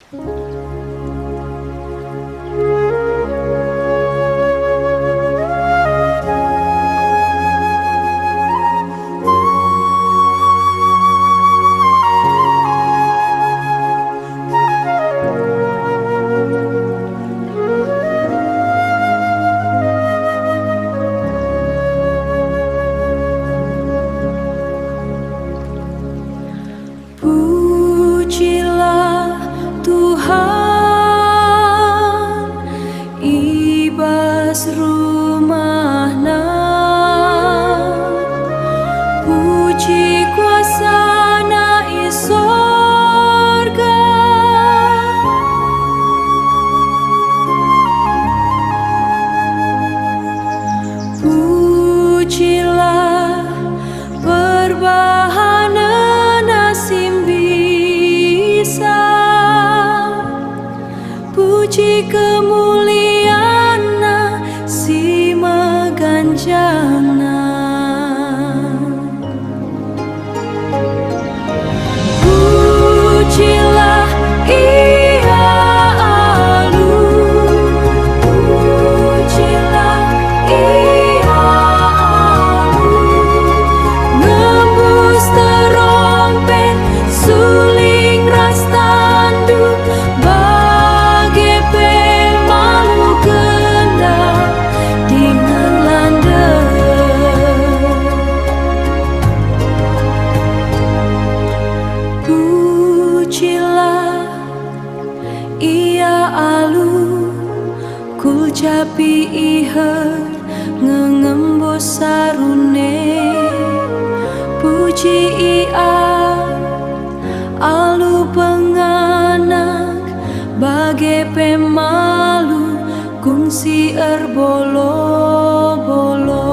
Pujilah Tuhan, ibas rumahna. Puji kuasana i sorga. Pujilah perbahanan bisa. Puji kemuliaan si meganjana. Pujilah Ia alu, pujilah Ia alu. Ngembus terompet suling ras tanduk bage pemalu gendak dengan landep. Pujilah Ia alu, kul japi iher ngengembus sarune. Puji Ia alu penganak bage pemalu kungsi erbolo-bolo.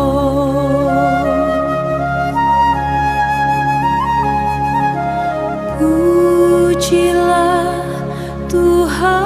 Pujilah Tuhan.